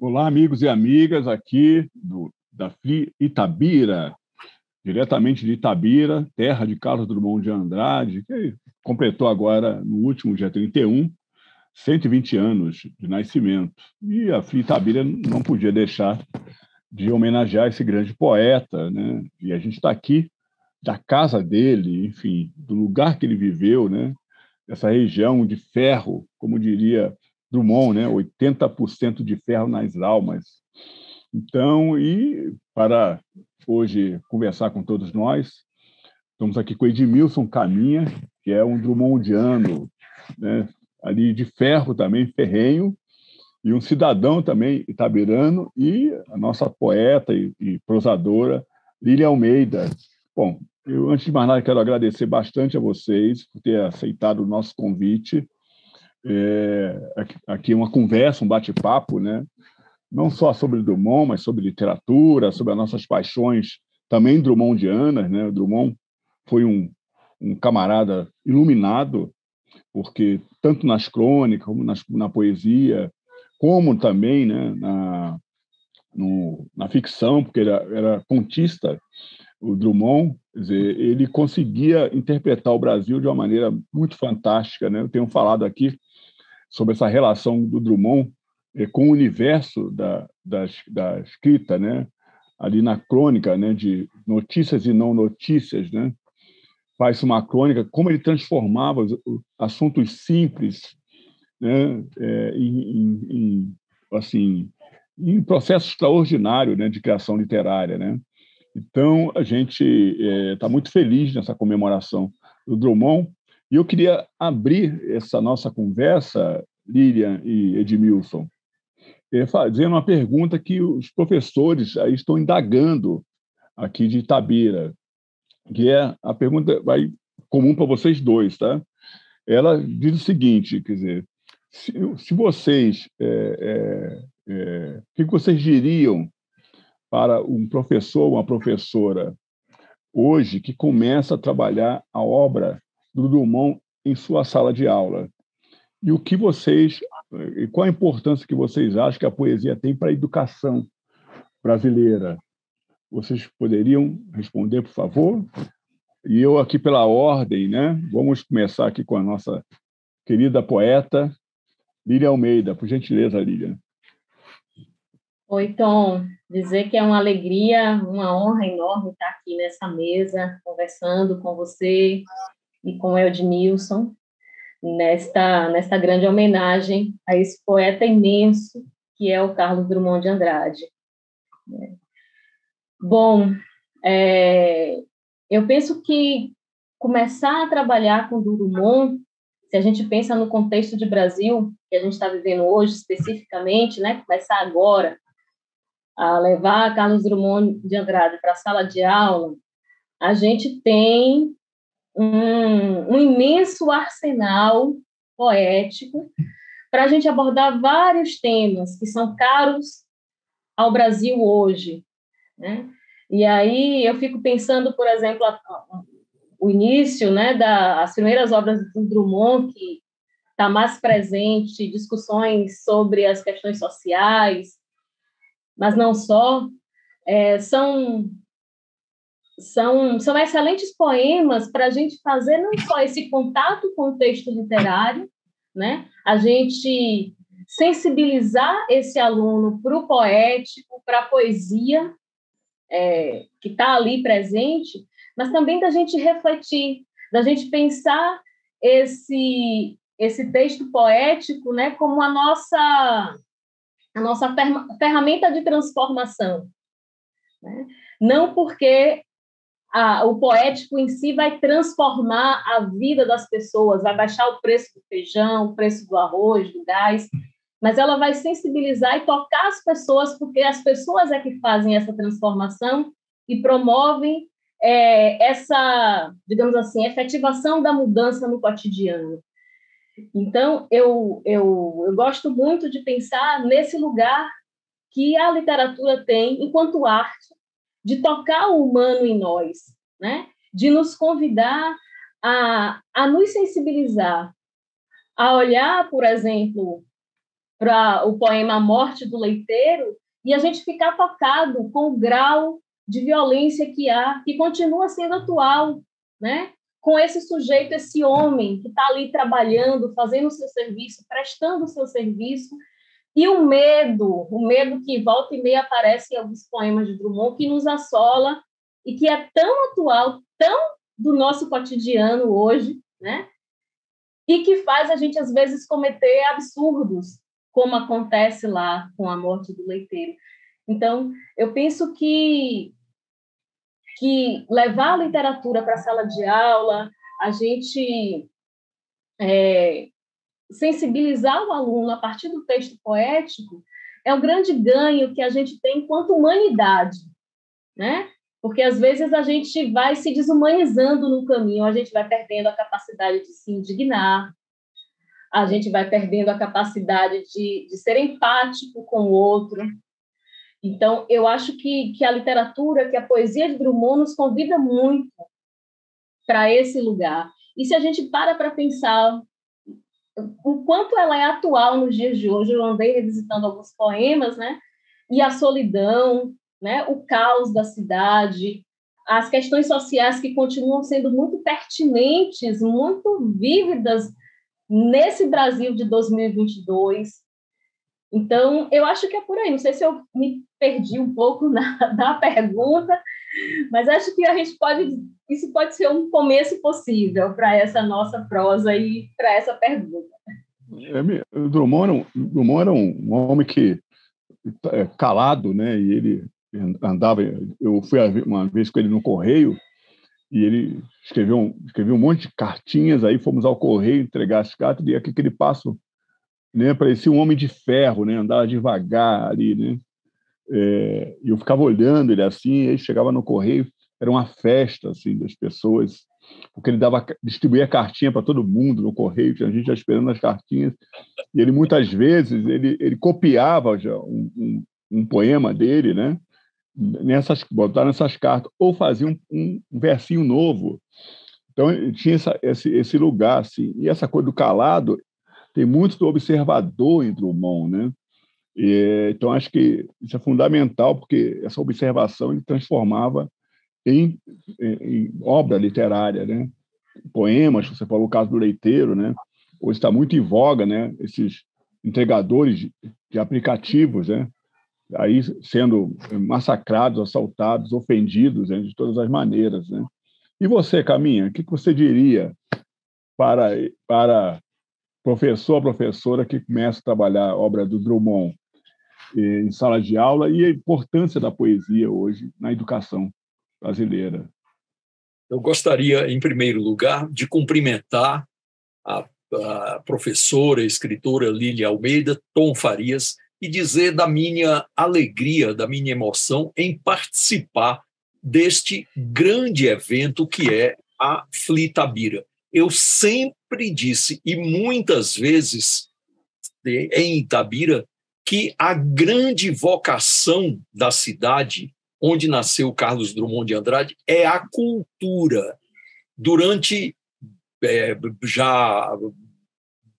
Olá, amigos e amigas aqui da FLI Itabira, diretamente de Itabira, terra de Carlos Drummond de Andrade, que completou agora, no último dia 31, 120 anos de nascimento. E a FLI Itabira não podia deixar de homenagear esse grande poeta, né? E a gente está aqui da casa dele, enfim, do lugar que ele viveu, né? Essa região de ferro, como diria Drummond, né? 80% de ferro nas almas. Então, e para hoje conversar com todos nós, estamos aqui com Edmilson Caminha, que é um drummondiano, né? Ali de ferro também, ferrenho, e um cidadão também itabirano, e a nossa poeta e prosadora, Lília Almeida. Bom, eu, antes de mais nada, quero agradecer bastante a vocês por ter aceitado o nosso convite. Aqui uma conversa, um bate-papo, né? Não só sobre Drummond, mas sobre literatura, sobre as nossas paixões também drummondianas, né? O Drummond foi um camarada iluminado, porque tanto nas crônicas, como na poesia, como também, né, na ficção, porque ele era contista, o Drummond, quer dizer, ele conseguia interpretar o Brasil de uma maneira muito fantástica, né? Eu tenho falado aqui sobre essa relação do Drummond com o universo da escrita, né? Ali na crônica, né? De notícias e não notícias, né? Faz uma crônica, como ele transformava os assuntos simples, né? Assim, em processo extraordinário, né? De criação literária, né? Então, a gente está muito feliz nessa comemoração do Drummond. E eu queria abrir essa nossa conversa, Lilian e Edmilson, fazendo uma pergunta que os professores aí estão indagando aqui de Itabira, que é a pergunta vai comum para vocês dois, tá? Ela diz o seguinte, quer dizer, se vocês, o que vocês diriam para um professor ou uma professora hoje que começa a trabalhar a obra do Drummond em sua sala de aula? E o que vocês, e qual a importância que vocês acham que a poesia tem para a educação brasileira? Vocês poderiam responder, por favor? E eu aqui pela ordem, né? Vamos começar aqui com a nossa querida poeta Lília Almeida, por gentileza, Lília. Oi, Tom. Dizer que é uma alegria, uma honra enorme estar aqui nessa mesa, conversando com você e com o Edmilson, nesta grande homenagem a esse poeta imenso que é o Carlos Drummond de Andrade. Bom, eu penso que começar a trabalhar com Drummond, se a gente pensa no contexto de Brasil, que a gente está vivendo hoje especificamente, né, começar agora, a levar Carlos Drummond de Andrade para a sala de aula, a gente tem um imenso arsenal poético para a gente abordar vários temas que são caros ao Brasil hoje, né? E aí eu fico pensando, por exemplo, o início, né, das primeiras obras do Drummond, que está mais presente, discussões sobre as questões sociais, mas não só, são excelentes poemas para a gente fazer não só esse contato com o texto literário, né? A gente sensibilizar esse aluno para o poético, para a poesia, que está ali presente, mas também da gente refletir, da gente pensar esse texto poético, né, como a nossa ferramenta de transformação, né? Não porque o poético em si vai transformar a vida das pessoas, vai baixar o preço do feijão, o preço do arroz, do gás, mas ela vai sensibilizar e tocar as pessoas, porque as pessoas é que fazem essa transformação e promovem essa, digamos assim, efetivação da mudança no cotidiano. Então, eu gosto muito de pensar nesse lugar que a literatura tem enquanto arte, de tocar o humano em nós, né? De nos convidar a nos sensibilizar, a olhar, por exemplo, para o poema A Morte do Leiteiro, e a gente ficar tocado com o grau de violência que há, que continua sendo atual, né? Com esse sujeito, esse homem que está ali trabalhando, fazendo o seu serviço, prestando o seu serviço, e o medo que volta e meia aparece em alguns poemas de Drummond, que nos assola e que é tão atual, tão do nosso cotidiano hoje, né? E que faz a gente, às vezes, cometer absurdos, como acontece lá com A Morte do Leiteiro. Então, eu penso que levar a literatura para a sala de aula, a gente sensibilizar o aluno a partir do texto poético, é um grande ganho que a gente tem enquanto humanidade, né? Porque, às vezes, a gente vai se desumanizando no caminho, a gente vai perdendo a capacidade de se indignar, a gente vai perdendo a capacidade de ser empático com o outro. Então, eu acho que a literatura, que a poesia de Drummond nos convida muito para esse lugar. E se a gente para pensar o quanto ela é atual nos dias de hoje, eu andei revisitando alguns poemas, né? E a solidão, né? O caos da cidade, as questões sociais que continuam sendo muito pertinentes, muito vívidas nesse Brasil de 2022. Então, eu acho que é por aí. Não sei se eu me perdi um pouco na pergunta, mas acho que isso pode ser um começo possível para essa nossa prosa e para essa pergunta. O Drummond era um homem que calado, né? E ele andava. Eu fui uma vez com ele no correio e ele escreveu um monte de cartinhas. Aí fomos ao correio entregar as cartas e aquele passo, né? Parecia um homem de ferro, né? Andava devagar ali, né? E eu ficava olhando ele assim, aí chegava no correio, era uma festa assim das pessoas, porque ele distribuía cartinha para todo mundo no correio, tinha gente já esperando as cartinhas, e ele muitas vezes ele copiava já um poema dele, né? Botar nessas cartas, ou fazia um versinho novo. Então ele tinha esse lugar assim, e essa coisa do calado tem muito do observador em Drummond, né? Então, acho que isso é fundamental, porque essa observação ele transformava em obra literária, né? Poemas, você falou o caso do Leiteiro, né? Hoje está muito em voga, né? Esses entregadores de aplicativos, né? Aí sendo massacrados, assaltados, ofendidos, né? De todas as maneiras, né? E você, Caminha, o que você diria para professora que começa a trabalhar a obra do Drummond em sala de aula e a importância da poesia hoje na educação brasileira? Eu gostaria, em primeiro lugar, de cumprimentar a professora, a escritora Lília Almeida, Tom Farias, e dizer da minha alegria, da minha emoção em participar deste grande evento que é a FLI Itabira. Eu sempre disse, e muitas vezes em Itabira, que a grande vocação da cidade, onde nasceu Carlos Drummond de Andrade, é a cultura. Durante já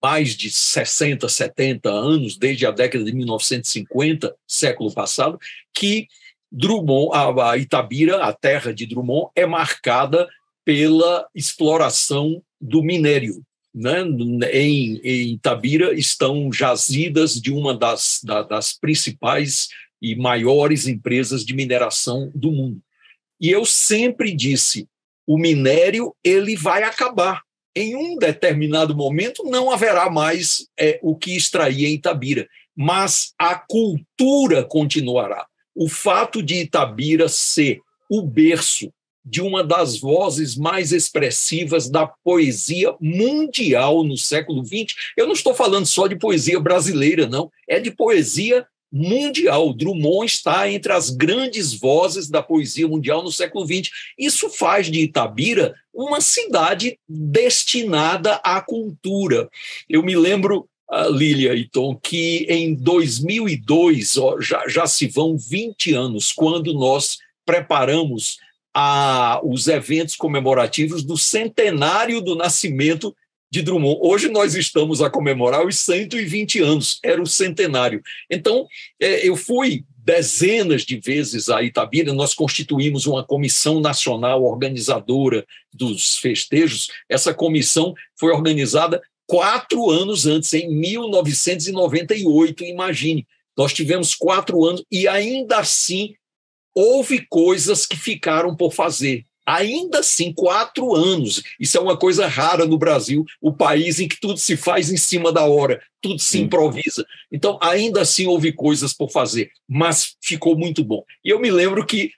mais de 60, 70 anos, desde a década de 1950, século passado, que Drummond, a Itabira, a terra de Drummond, é marcada pela exploração do minério. Né? Em Itabira estão jazidas de uma das principais e maiores empresas de mineração do mundo. E eu sempre disse, o minério ele vai acabar. Em um determinado momento não haverá mais o que extrair em Itabira, mas a cultura continuará. O fato de Itabira ser o berço de uma das vozes mais expressivas da poesia mundial no século XX. Eu não estou falando só de poesia brasileira, não. É de poesia mundial. Drummond está entre as grandes vozes da poesia mundial no século XX. Isso faz de Itabira uma cidade destinada à cultura. Eu me lembro, Lília e Tom, que em 2002, já se vão 20 anos, quando nós preparamos os eventos comemorativos do centenário do nascimento de Drummond. Hoje nós estamos a comemorar os 120 anos, era o centenário. Então, eu fui dezenas de vezes a Itabira, nós constituímos uma comissão nacional organizadora dos festejos. Essa comissão foi organizada 4 anos antes, em 1998, imagine. Nós tivemos 4 anos e ainda assim houve coisas que ficaram por fazer. Ainda assim, 4 anos. Isso é uma coisa rara no Brasil, o país em que tudo se faz em cima da hora, tudo se improvisa. Então, ainda assim, houve coisas por fazer, mas ficou muito bom. E eu me lembro que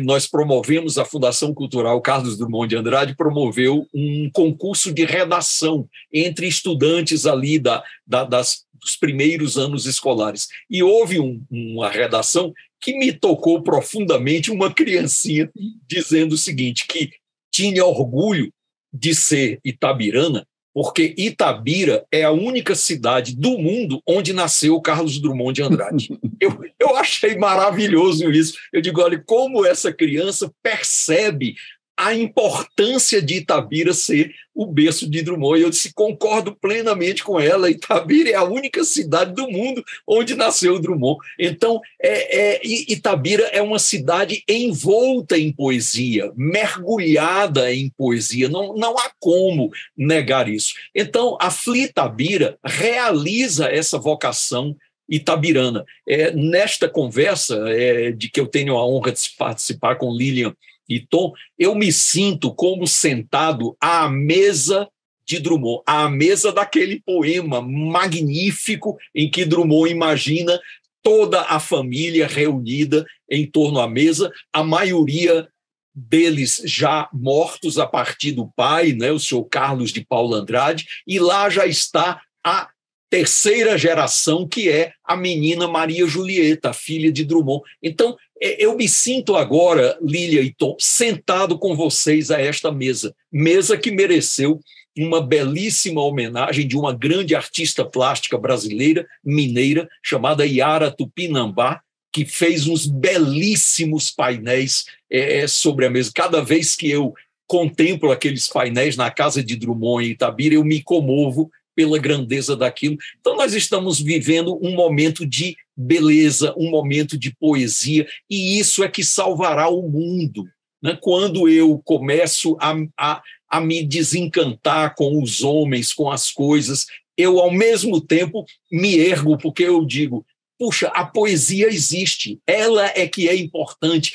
nós promovemos, a Fundação Cultural Carlos Drummond de Andrade promoveu um concurso de redação entre estudantes ali dos primeiros anos escolares. E houve uma redação que me tocou profundamente, uma criancinha dizendo o seguinte, que tinha orgulho de ser itabirana, porque Itabira é a única cidade do mundo onde nasceu Carlos Drummond de Andrade. Eu achei maravilhoso isso. Eu digo, olha, como essa criança percebe a importância de Itabira ser o berço de Drummond. Eu disse, concordo plenamente com ela, Itabira é a única cidade do mundo onde nasceu o Drummond. Então, Itabira é uma cidade envolta em poesia, mergulhada em poesia, não há como negar isso. Então, a FLItabira realiza essa vocação itabirana. Nesta conversa, de que eu tenho a honra de participar com Lilian e Tom, eu me sinto como sentado à mesa de Drummond, à mesa daquele poema magnífico em que Drummond imagina toda a família reunida em torno à mesa, a maioria deles já mortos a partir do pai, né, o senhor Carlos de Paula Andrade, e lá já está a terceira geração, que é a menina Maria Julieta, a filha de Drummond. Então, eu me sinto agora, Lília e Tom, sentado com vocês a esta mesa que mereceu uma belíssima homenagem de uma grande artista plástica brasileira, mineira, chamada Yara Tupinambá, que fez uns belíssimos painéis sobre a mesa. Cada vez que eu contemplo aqueles painéis na casa de Drummond em Itabira, eu me comovo pela grandeza daquilo. Então, nós estamos vivendo um momento de beleza, um momento de poesia, e isso é que salvará o mundo. Né? Quando eu começo a me desencantar com os homens, com as coisas, eu, ao mesmo tempo, me ergo, porque eu digo, puxa, a poesia existe, ela é que é importante.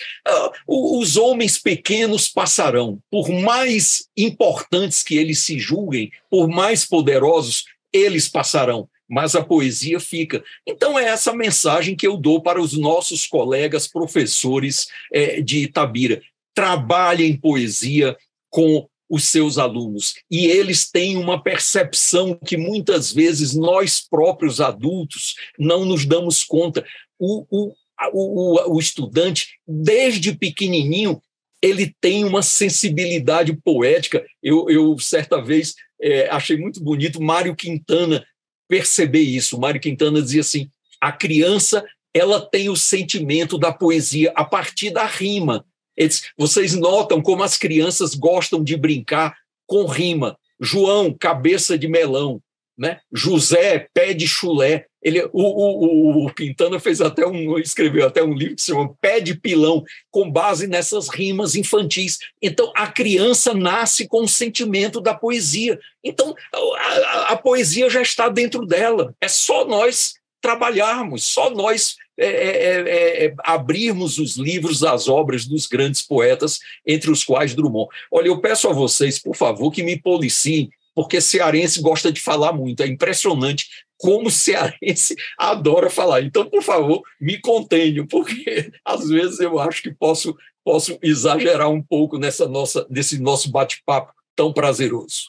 Os homens pequenos passarão, por mais importantes que eles se julguem, por mais poderosos, eles passarão, mas a poesia fica. Então é essa mensagem que eu dou para os nossos colegas professores de Itabira. Trabalhem poesia com os seus alunos, e eles têm uma percepção que muitas vezes nós próprios adultos não nos damos conta. O estudante, desde pequenininho, ele tem uma sensibilidade poética. Eu certa vez, achei muito bonito Mário Quintana perceber isso. Mário Quintana dizia assim, a criança ela tem o sentimento da poesia a partir da rima. Vocês notam como as crianças gostam de brincar com rima. João, cabeça de melão, né? José, pé de chulé. O Quintana escreveu até um livro que se chama Pé de Pilão, com base nessas rimas infantis. Então, a criança nasce com o sentimento da poesia. Então, a poesia já está dentro dela. É só nós trabalharmos, só nós abrirmos os livros, as obras dos grandes poetas, entre os quais Drummond. Olha, eu peço a vocês, por favor, que me policiem, porque cearense gosta de falar muito. É impressionante como cearense adora falar. Então, por favor, me contenham, porque às vezes eu acho que posso exagerar um pouco nesse nosso bate-papo tão prazeroso.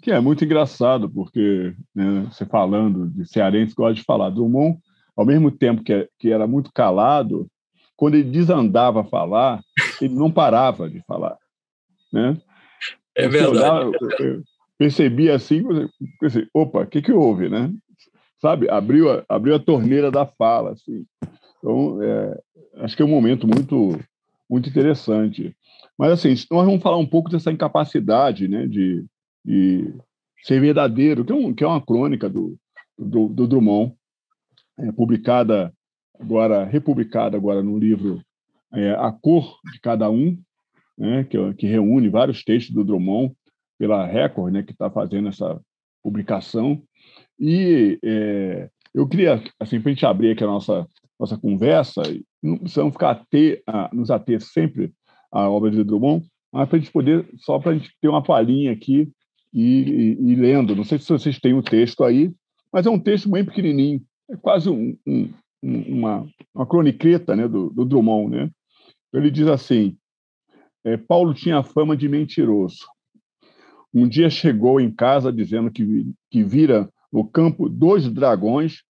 Que é muito engraçado, porque, né, você falando de cearense, gosta de falar. Drummond, ao mesmo tempo que era muito calado, quando ele desandava a falar, ele não parava de falar. Né? É verdade. Olhava, eu percebia assim, pensei, opa, o que houve? Né? Sabe? Abriu a torneira da fala. Assim. Então, acho que é um momento muito, muito interessante. Mas, assim, nós vamos falar um pouco dessa incapacidade, né, de Ser Verdadeiro, que é uma crônica do Drummond, republicada agora no livro A Cor de Cada Um, né, que reúne vários textos do Drummond pela Record, né, que está fazendo essa publicação. E eu queria, assim, para a gente abrir aqui a nossa conversa, não precisamos nos ater sempre à obra de Drummond, mas para a gente poder, só para a gente ter uma palhinha aqui e lendo. Não sei se vocês têm o texto aí, mas é um texto bem pequenininho, é quase uma croniqueta, né, do Drummond, né? Ele diz assim: Paulo tinha fama de mentiroso. Um dia chegou em casa dizendo que vira no campo 2 dragões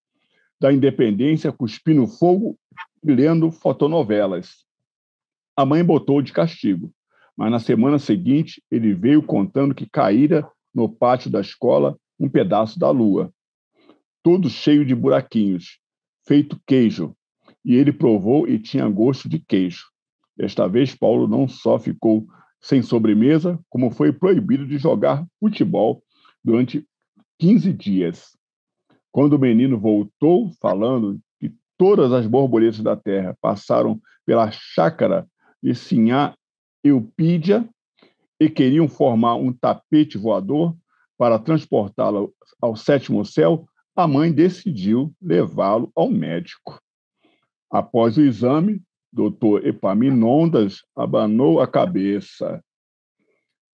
da Independência cuspindo fogo e lendo fotonovelas. A mãe botou de castigo, mas na semana seguinte ele veio contando que caíra no pátio da escola um pedaço da lua, todo cheio de buraquinhos, feito queijo, e ele provou e tinha gosto de queijo. Desta vez, Paulo não só ficou sem sobremesa, como foi proibido de jogar futebol durante 15 dias. Quando o menino voltou, falando que todas as borboletas da terra passaram pela chácara de Sinhá Eupídia e queriam formar um tapete voador para transportá-lo ao 7º céu, a mãe decidiu levá-lo ao médico. Após o exame, Dr. Epaminondas abanou a cabeça.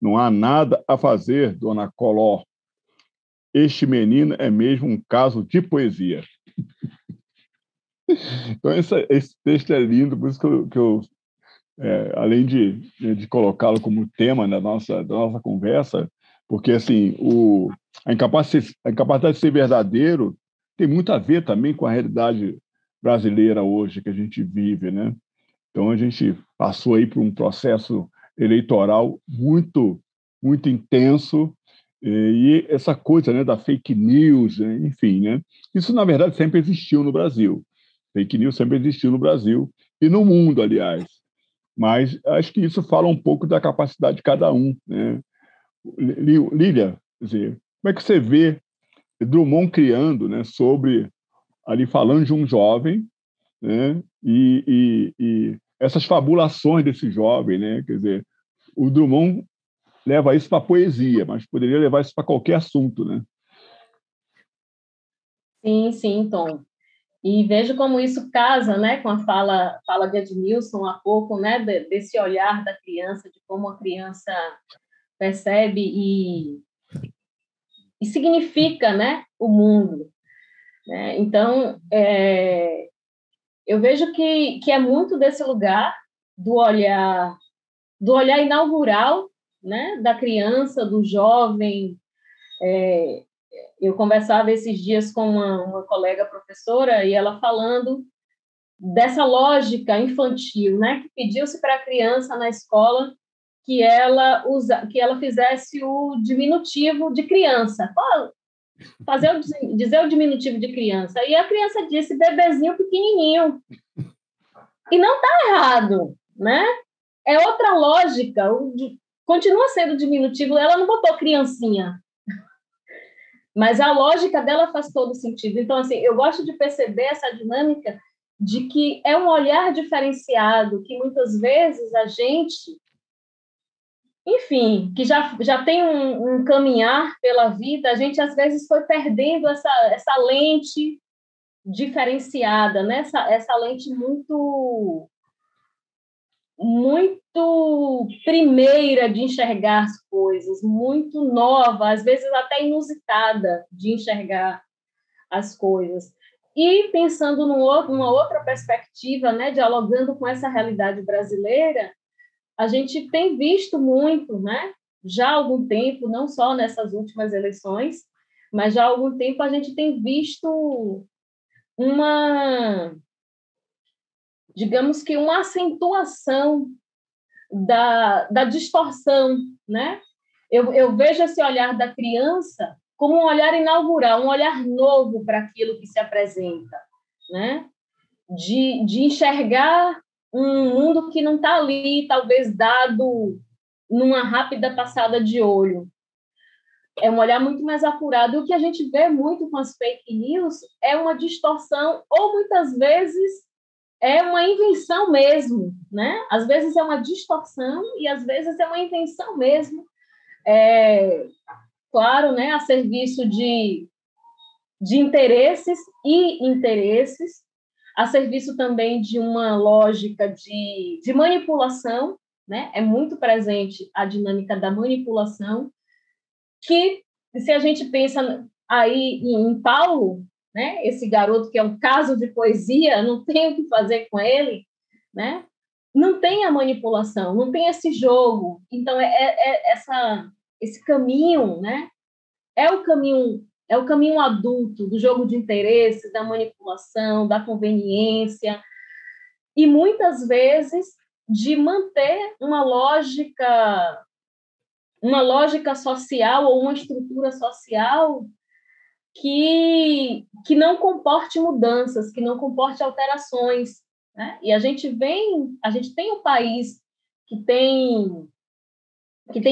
Não há nada a fazer, dona Coló. Este menino é mesmo um caso de poesia. Então, esse texto é lindo, por isso que eu além de colocá-lo como tema da nossa conversa, porque assim, a incapacidade de ser verdadeiro tem muito a ver também com a realidade brasileira hoje que a gente vive, né? Então, a gente passou aí por um processo eleitoral muito, muito intenso, e essa coisa, né, da fake news, né, enfim, né? Isso, na verdade, sempre existiu no Brasil. Fake news sempre existiu no Brasil e no mundo, aliás. Mas acho que isso fala um pouco da capacidade de cada um, né? Lília, quer dizer, como é que você vê Drummond criando, né, ali falando de um jovem, né, e essas fabulações desse jovem, né? Quer dizer, o Drummond leva isso para a poesia, mas poderia levar isso para qualquer assunto, né? Sim, Tom. E vejo como isso casa, né, com a fala de Edmilson há pouco, né, desse olhar da criança, de como a criança percebe e significa, né, o mundo. Né? Então, eu vejo que é muito desse lugar do olhar inaugural, né, da criança, do jovem. Eu conversava esses dias com uma colega professora e ela falando dessa lógica infantil, né, que pediu-se para a criança na escola que ela fizesse o diminutivo de criança. Dizer o diminutivo de criança. E a criança disse bebezinho pequenininho. E não está errado, né? É outra lógica. Continua sendo diminutivo. Ela não botou criancinha. Mas a lógica dela faz todo sentido. Então, assim, eu gosto de perceber essa dinâmica de que é um olhar diferenciado, que muitas vezes a gente, enfim, que já tem um caminhar pela vida, a gente às vezes foi perdendo essa lente diferenciada, né? Essa lente muito, muito primeira de enxergar as coisas, muito nova, às vezes até inusitada de enxergar as coisas. E pensando numa outra perspectiva, né, dialogando com essa realidade brasileira, a gente tem visto muito, né, já há algum tempo, não só nessas últimas eleições, mas já há algum tempo a gente tem visto digamos que uma acentuação da distorção, né? Eu vejo esse olhar da criança como um olhar inaugural, um olhar novo para aquilo que se apresenta, né? De enxergar um mundo que não está ali, talvez dado numa rápida passada de olho. É um olhar muito mais apurado. O que a gente vê muito com as fake news é uma distorção, ou muitas vezes é uma invenção mesmo, né? Às vezes é uma distorção e às vezes é uma invenção mesmo. Claro, né? A serviço de interesses e interesses, a serviço também de uma lógica de manipulação, né? É muito presente a dinâmica da manipulação, que, se a gente pensa aí em Paulo, né, esse garoto que é um caso de poesia, não tem o que fazer com ele, né? Não tem a manipulação, não tem esse jogo. Então, esse caminho, né? É o caminho adulto do jogo de interesses, da manipulação, da conveniência, e muitas vezes de manter uma lógica social ou uma estrutura social que não comporte mudanças, que não comporte alterações, né? E a gente tem um país que tem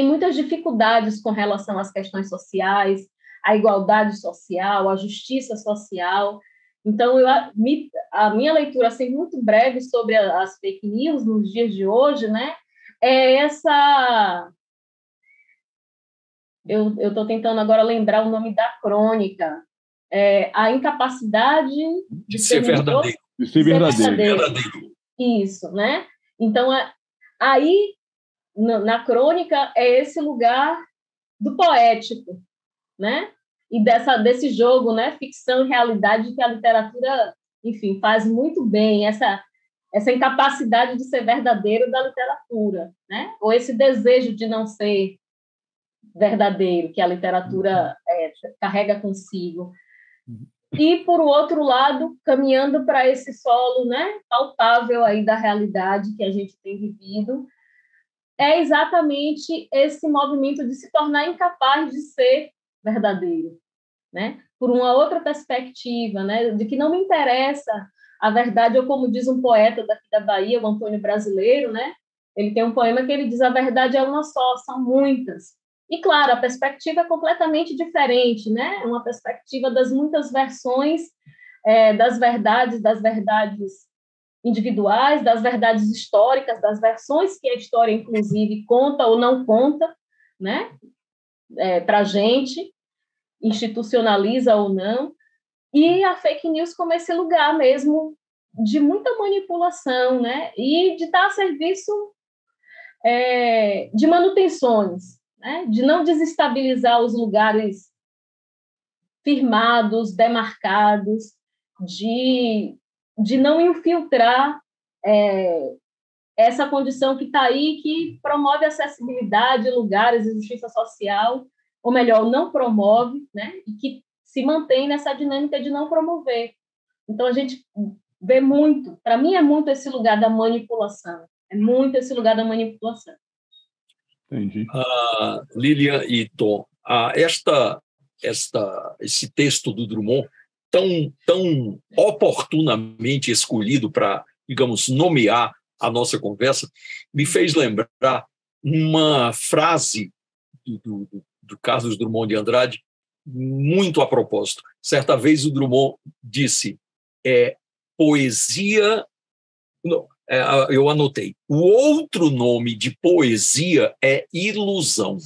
muitas dificuldades com relação às questões sociais, à igualdade social, à justiça social. Então, a minha leitura, assim, muito breve sobre as fake news nos dias de hoje, né, é essa... Eu estou tentando agora lembrar o nome da crônica. A incapacidade de ser verdadeiro. De ser verdadeiro. Isso, né? Então, aí, na crônica, é esse lugar do poético, né? E desse jogo, né? Ficção e realidade, que a literatura, enfim, faz muito bem, essa incapacidade de ser verdadeiro da literatura, né? Ou esse desejo de não ser verdadeiro que a literatura carrega consigo. E, por outro lado, caminhando para esse solo, né, palpável aí da realidade que a gente tem vivido, é exatamente esse movimento de se tornar incapaz de ser verdadeiro, né? Por uma outra perspectiva, né, de que não me interessa a verdade, ou como diz um poeta daqui da Bahia, o Antônio Brasileiro, né? Ele tem um poema que ele diz: a verdade é uma só, são muitas. E, claro, a perspectiva é completamente diferente, né? Uma perspectiva das muitas versões das verdades individuais, das verdades históricas, das versões que a história, inclusive, conta ou não conta, né? Para a gente, institucionaliza ou não. E a fake news como esse lugar mesmo de muita manipulação, né? E de estar a serviço de manutenções, né? De não desestabilizar os lugares firmados, demarcados, de não infiltrar essa condição que está aí, que promove acessibilidade, lugares e justiça social, ou melhor, não promove, né? E que se mantém nessa dinâmica de não promover. Então, a gente vê muito, para mim é muito esse lugar da manipulação, Entendi. Lilian e Tom, esse texto do Drummond, tão oportunamente escolhido para, digamos, nomear a nossa conversa, me fez lembrar uma frase do Carlos Drummond de Andrade, muito a propósito. Certa vez o Drummond disse: poesia... Não, eu anotei. O outro nome de poesia é ilusão.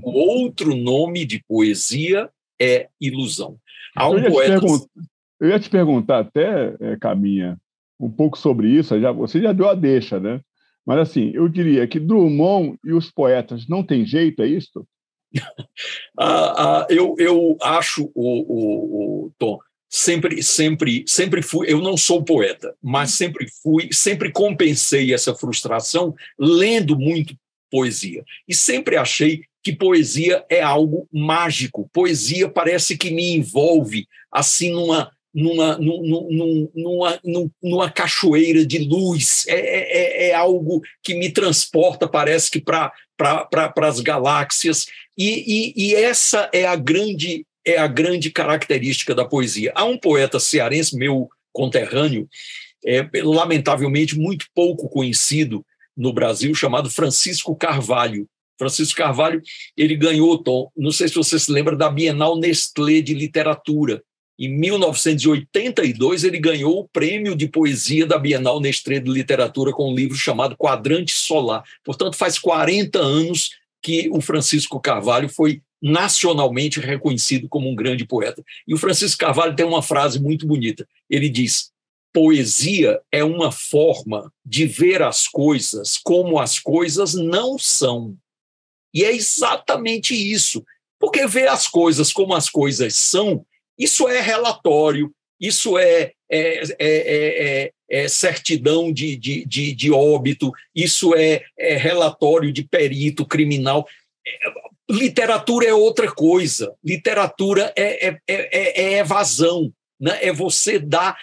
O outro nome de poesia é ilusão. Eu ia te perguntar até, Caminha, um pouco sobre isso. Você já deu a deixa, né? Mas, assim, eu diria que Drummond e os poetas não tem jeito, é isso? Eu acho, Tom, sempre fui, eu não sou poeta, mas sempre compensei essa frustração lendo muito poesia. E sempre achei que poesia é algo mágico. Poesia parece que me envolve assim numa cachoeira de luz. É algo que me transporta, parece que para as galáxias. E essa é a grande característica da poesia. Há um poeta cearense, meu conterrâneo, lamentavelmente muito pouco conhecido no Brasil, chamado Francisco Carvalho. Francisco Carvalho, ele ganhou, Tom, não sei se você se lembra, da Bienal Nestlé de Literatura. Em 1982, ele ganhou o prêmio de poesia da Bienal Nestlé de Literatura com um livro chamado Quadrante Solar. Portanto, faz 40 anos que o Francisco Carvalho foi nacionalmente reconhecido como um grande poeta. E o Francisco Carvalho tem uma frase muito bonita. Ele diz: poesia é uma forma de ver as coisas como as coisas não são. E é exatamente isso. Porque ver as coisas como as coisas são, isso é relatório, isso é certidão de óbito, isso é relatório de perito criminal. Literatura é outra coisa. Literatura é evasão, né? É você dar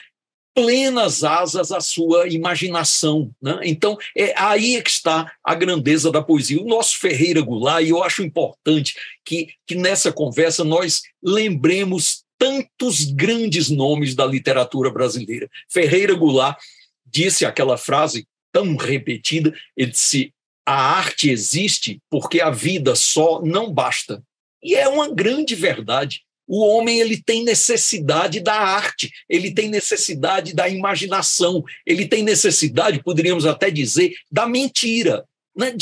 plenas asas à sua imaginação, né? Então, aí é que está a grandeza da poesia. O nosso Ferreira Goulart, e eu acho importante que nessa conversa nós lembremos tantos grandes nomes da literatura brasileira. Ferreira Goulart disse aquela frase tão repetida, ele disse: a arte existe porque a vida só não basta. E é uma grande verdade. O homem, ele tem necessidade da arte, ele tem necessidade da imaginação, ele tem necessidade, poderíamos até dizer, da mentira, né?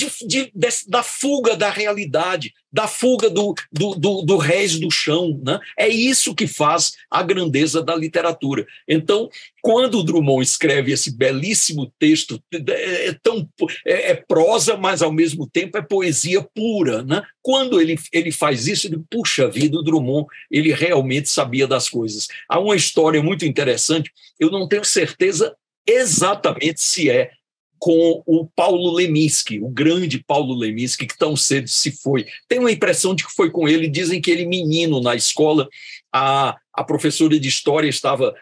Da fuga da realidade, da fuga do rés do chão, né? É isso que faz a grandeza da literatura. Então, quando o Drummond escreve esse belíssimo texto, é prosa, mas ao mesmo tempo é poesia pura, né? Quando ele faz isso, ele, puxa vida, o Drummond, ele realmente sabia das coisas. Há uma história muito interessante, eu não tenho certeza exatamente se é com o Paulo Leminski, o grande Paulo Leminski, que tão cedo se foi. Tenho a impressão de que foi com ele. Dizem que ele, menino, na escola, a professora de história estava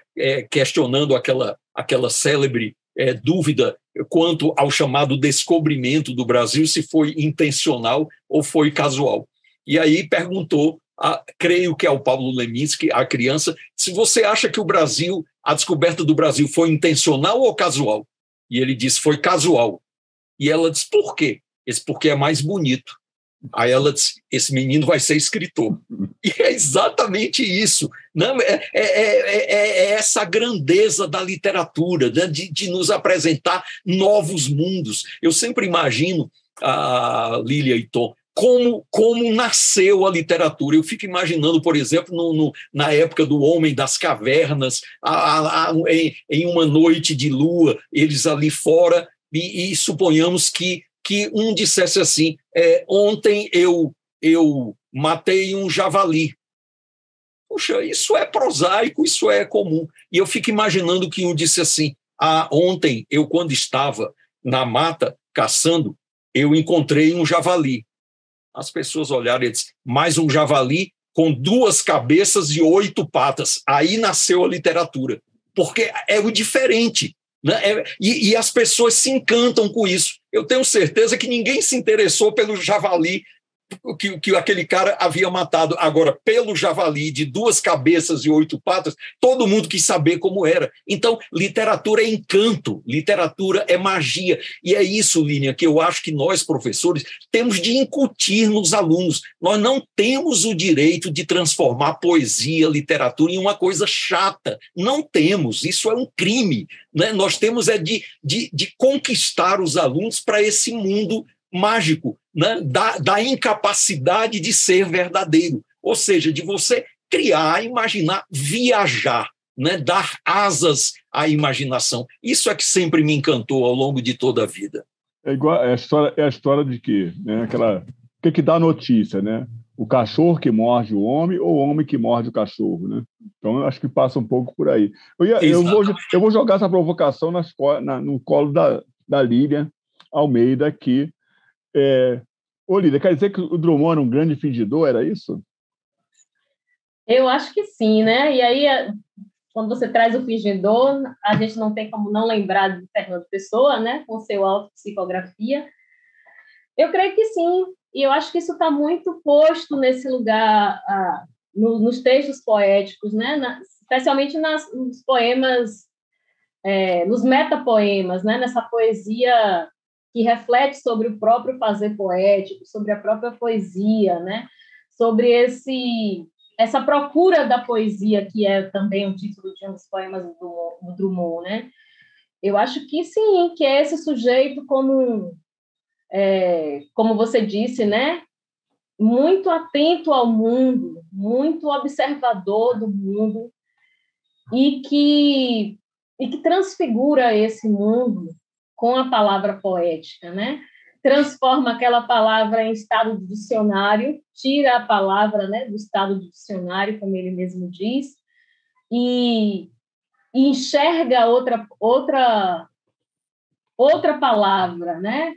questionando aquela célebre dúvida quanto ao chamado descobrimento do Brasil, se foi intencional ou foi casual. E aí perguntou, creio que ao Paulo Leminski, a criança, se você acha que a descoberta do Brasil foi intencional ou casual? E ele disse: foi casual. E ela disse: por quê? Esse porque é mais bonito. Aí ela disse: esse menino vai ser escritor. E é exatamente isso. Não, é essa grandeza da literatura, né? de nos apresentar novos mundos. Eu sempre imagino, a Lília e Tom, como nasceu a literatura. Eu fico imaginando, por exemplo, na época do Homem das Cavernas, em uma noite de lua, eles ali fora, e suponhamos que um dissesse assim: ontem eu matei um javali. Puxa, isso é prosaico, isso é comum. E eu fico imaginando que um disse assim: ontem eu, quando estava na mata caçando, eu encontrei um javali. As pessoas olharam e disseram: mais um javali com 2 cabeças e 8 patas. Aí nasceu a literatura, porque é o diferente, né? E as pessoas se encantam com isso. Eu tenho certeza que ninguém se interessou pelo javali que aquele cara havia matado. Agora, pelo javali de 2 cabeças e 8 patas, todo mundo quis saber como era. Então, literatura é encanto, literatura é magia. E é isso, Línia, que eu acho que nós, professores, temos de incutir nos alunos. Nós não temos o direito de transformar poesia, literatura em uma coisa chata. Não temos. Isso é um crime, né? Nós temos de conquistar os alunos para esse mundo mágico, né? da incapacidade de ser verdadeiro, ou seja, de você criar, imaginar, viajar, né? Dar asas à imaginação. Isso é que sempre me encantou ao longo de toda a vida. É igual a história de que, né? O que dá notícia, né? O cachorro que morde o homem ou o homem que morde o cachorro, né? Então, eu acho que passa um pouco por aí. Eu vou jogar essa provocação no colo da Lília Almeida aqui. Lília, quer dizer que o Drummond era um grande fingidor, era isso? Eu acho que sim, né? E aí, quando você traz o fingidor, a gente não tem como não lembrar de Fernando Pessoa, né? Com seu autopsicografia. Eu creio que sim, e eu acho que isso está muito posto nesse lugar, nos textos poéticos, né? Especialmente nos poemas, nos metapoemas, né? Nessa poesia que reflete sobre o próprio fazer poético, sobre a própria poesia, né? Sobre essa procura da poesia, que é também o título de um dos poemas do Drummond, né? Eu acho que sim, que é esse sujeito como você disse, né? Muito atento ao mundo, muito observador do mundo, e que transfigura esse mundo com a palavra poética, né? Transforma aquela palavra em estado de dicionário, tira a palavra, né, do estado de dicionário, como ele mesmo diz, e enxerga outra palavra, né?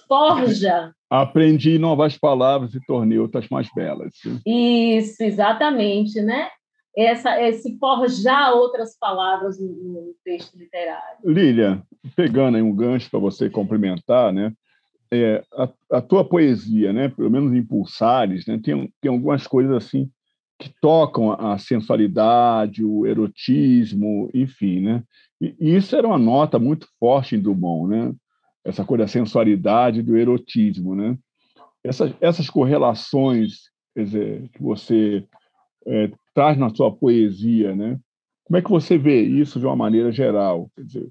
Forja. Aprendi novas palavras e tornei outras mais belas. Isso, exatamente, né? Esse forjar outras palavras no texto literário. Lília, pegando aí um gancho para você complementar, né? A tua poesia, né? Pelo menos em Pulsares, né? Tem algumas coisas assim que tocam a sensualidade, o erotismo, enfim, né? E isso era uma nota muito forte em Drummond, né? Essa coisa da sensualidade, do erotismo, né? Essas correlações, quer dizer, que você traz na sua poesia, né? Como é que você vê isso de uma maneira geral? Quer dizer,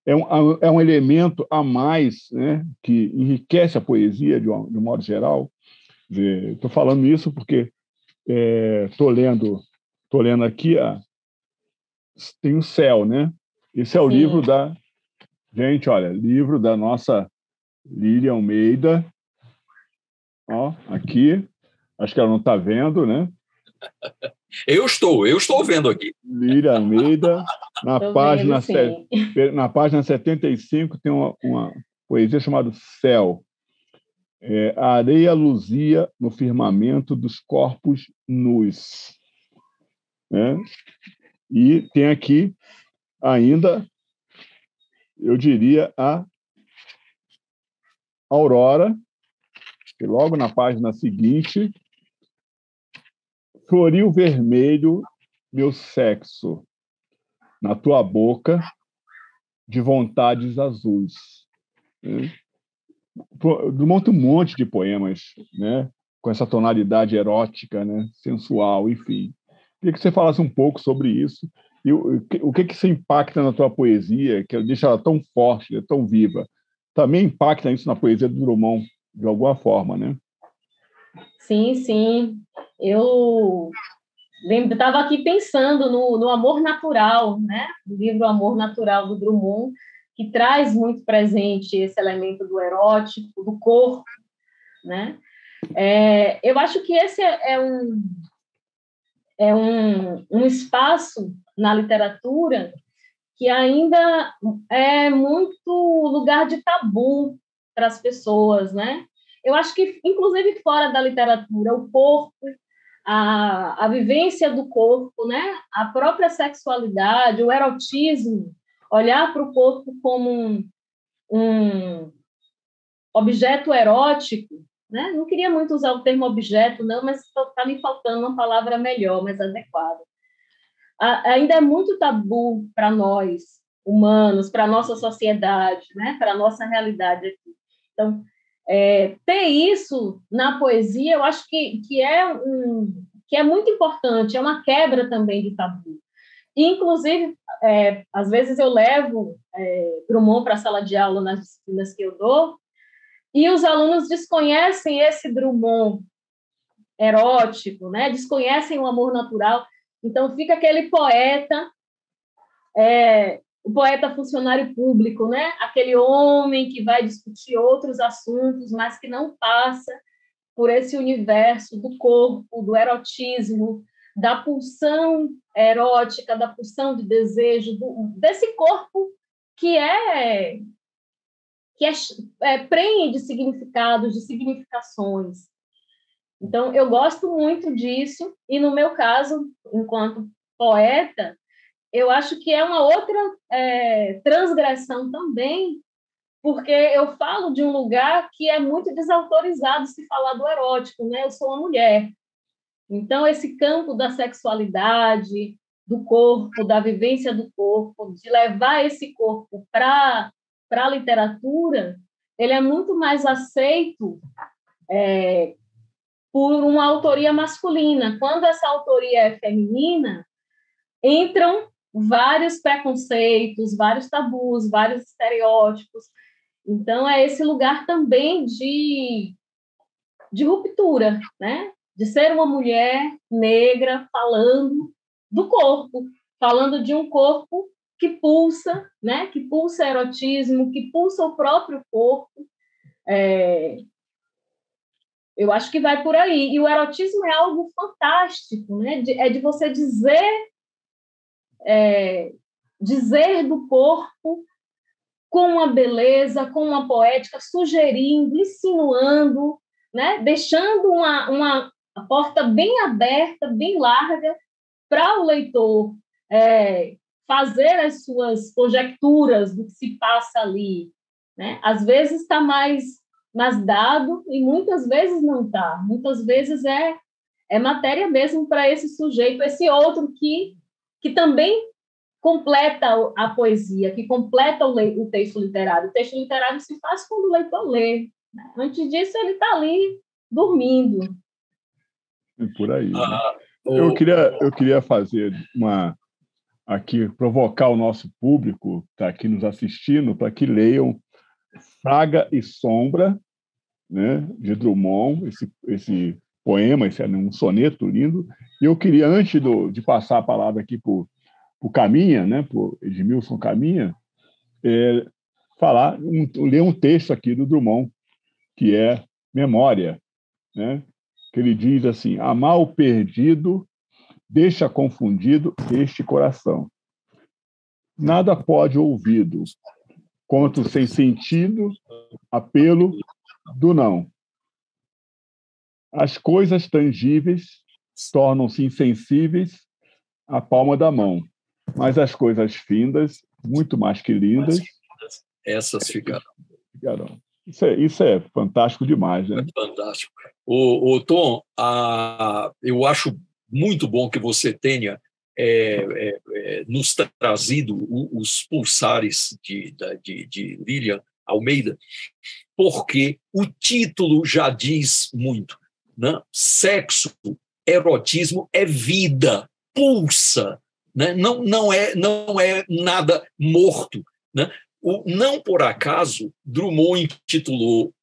é um elemento a mais, né, que enriquece a poesia de um modo geral. Estou falando isso porque estou lendo aqui, tem o Céu, né? Esse é o Sim. livro da... Gente, olha, livro da nossa Lília Almeida. Ó, aqui. Acho que ela não está vendo, né? Eu estou vendo aqui. Lília Almeida, na página 75, tem uma poesia chamada Céu. A areia luzia no firmamento dos corpos nus. Né? E tem aqui ainda, eu diria, a Aurora, que logo na página seguinte, floriu vermelho meu sexo, na tua boca, de vontades azuis. Né? Drummond tem um monte de poemas, né? Com essa tonalidade erótica, né? Sensual, enfim. Queria que você falasse um pouco sobre isso e o que isso impacta na tua poesia, que deixa ela tão forte, né? Tão viva. Também impacta isso na poesia do Drummond, de alguma forma, né? Sim, sim. Eu estava aqui pensando no Amor Natural, né? O livro Amor Natural, do Drummond, que traz muito presente esse elemento do erótico, do corpo, né? Eu acho que esse é um espaço na literatura que ainda é muito lugar de tabu para as pessoas, né? Eu acho que, inclusive fora da literatura, o corpo, a vivência do corpo, né? A própria sexualidade, o erotismo, olhar para o corpo como um objeto erótico, né? Não queria muito usar o termo objeto, não, mas está me faltando uma palavra melhor, mais adequada. Ainda é muito tabu para nós, humanos, para a nossa sociedade, né? Para a nossa realidade aqui. Então, ter isso na poesia, eu acho que é muito importante, é uma quebra também de tabu. Inclusive, às vezes eu levo Drummond para a sala de aula nas disciplinas que eu dou, e os alunos desconhecem esse Drummond erótico, né? Desconhecem o amor natural. Então, fica aquele poeta, o poeta funcionário público, né? Aquele homem que vai discutir outros assuntos, mas que não passa por esse universo do corpo, do erotismo, da pulsão erótica, da pulsão de desejo, desse corpo que preenche de significados, de significações. Então, eu gosto muito disso, e no meu caso, enquanto poeta, eu acho que é uma outra transgressão também, porque eu falo de um lugar que é muito desautorizado se falar do erótico, né? Eu sou uma mulher. Então, esse campo da sexualidade, do corpo, da vivência do corpo, de levar esse corpo para a literatura, ele é muito mais aceito por uma autoria masculina. Quando essa autoria é feminina, entram vários preconceitos, vários tabus, vários estereótipos. Então, é esse lugar também de ruptura, né? De ser uma mulher negra falando do corpo, falando de um corpo que pulsa, né? Que pulsa erotismo, que pulsa o próprio corpo. Eu acho que vai por aí. E o erotismo é algo fantástico, né? É de você dizer do corpo com uma beleza, com uma poética, sugerindo, insinuando, né? Deixando uma porta bem aberta, bem larga, para o leitor fazer as suas conjecturas do que se passa ali. Né? Às vezes está mais dado e muitas vezes não está. Muitas vezes é matéria mesmo para esse sujeito, esse outro que também completa a poesia, que completa o texto literário. O texto literário se faz quando o leitor lê. Né? Antes disso, ele está ali dormindo. É por aí. Né? Eu queria fazer aqui, provocar o nosso público que está aqui nos assistindo para que leiam Fraga e Sombra, né, de Drummond, esse poema, esse é um soneto lindo. E eu queria, antes de passar a palavra aqui para o Caminha, né, para o Edmilson Caminha, ler um texto aqui do Drummond, que é Memória, né, que ele diz assim: amar o perdido deixa confundido este coração. Nada pode ouvido, quanto sem sentido, apelo do não. As coisas tangíveis tornam-se insensíveis à palma da mão, mas as coisas findas, muito mais que lindas, essas ficarão. Isso é fantástico demais, né? É fantástico. Tom, eu acho muito bom que você tenha nos trazido os pulsares de Lilian Almeida, porque o título já diz muito, né? Sexo, erotismo é vida, pulsa, né? Não é nada morto, né? Não por acaso, Drummond intitulou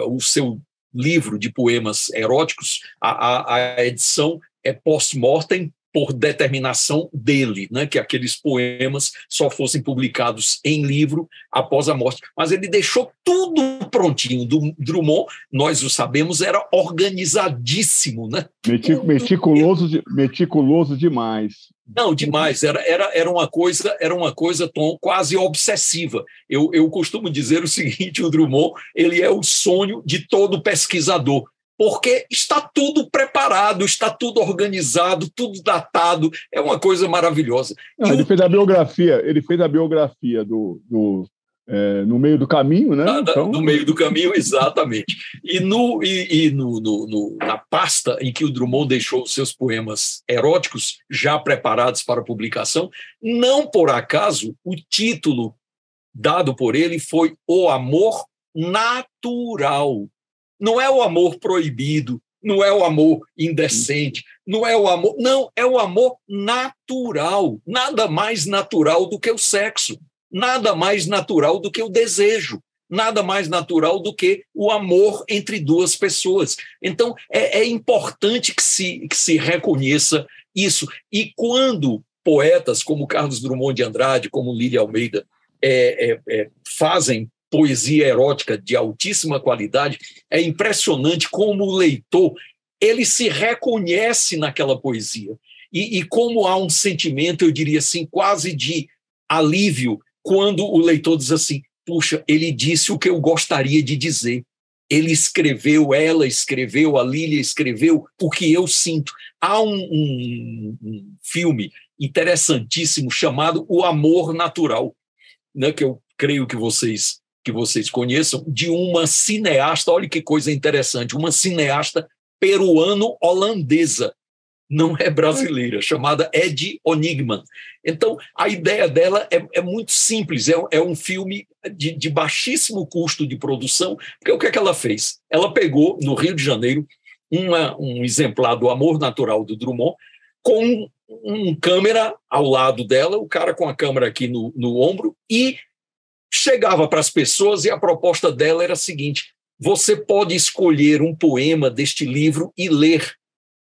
o seu livro de poemas eróticos, a edição é post-mortem, por determinação dele, né, que aqueles poemas só fossem publicados em livro após a morte. Mas ele deixou tudo prontinho. Drummond, nós o sabemos, era organizadíssimo. Né? Meticuloso demais. Não, demais. Era uma coisa, Tom, quase obsessiva. Eu costumo dizer o seguinte: o Drummond, ele é o sonho de todo pesquisador, porque está tudo preparado, está tudo organizado, tudo datado, é uma coisa maravilhosa. Ele fez a biografia no meio do caminho, né? No meio do caminho, exatamente. E na pasta em que o Drummond deixou os seus poemas eróticos, já preparados para publicação, não por acaso o título dado por ele foi O Amor Natural. Não é o amor proibido, não é o amor indecente, não é o amor... Não, é o amor natural. Nada mais natural do que o sexo, nada mais natural do que o desejo, nada mais natural do que o amor entre duas pessoas. Então, é importante que se reconheça isso. E quando poetas como Carlos Drummond de Andrade, como Lilian Almeida, fazem poesia erótica de altíssima qualidade, é impressionante como o leitor ele se reconhece naquela poesia e como há um sentimento, eu diria assim, quase de alívio quando o leitor diz assim: puxa, ele disse o que eu gostaria de dizer, ele escreveu, ela escreveu, a Lilian escreveu o que eu sinto. Há um filme interessantíssimo chamado O Amor Natural, né, que eu creio que vocês conheçam, de uma cineasta, olha que coisa interessante, uma cineasta peruano-holandesa, não é brasileira, chamada Ed Onigman. Então, a ideia dela é muito simples, é um filme de baixíssimo custo de produção, porque o que é que ela fez? Ela pegou, no Rio de Janeiro, um exemplar do Amor Natural do Drummond, com um câmera ao lado dela, o cara com a câmera aqui no ombro, e chegava para as pessoas e a proposta dela era a seguinte: você pode escolher um poema deste livro e ler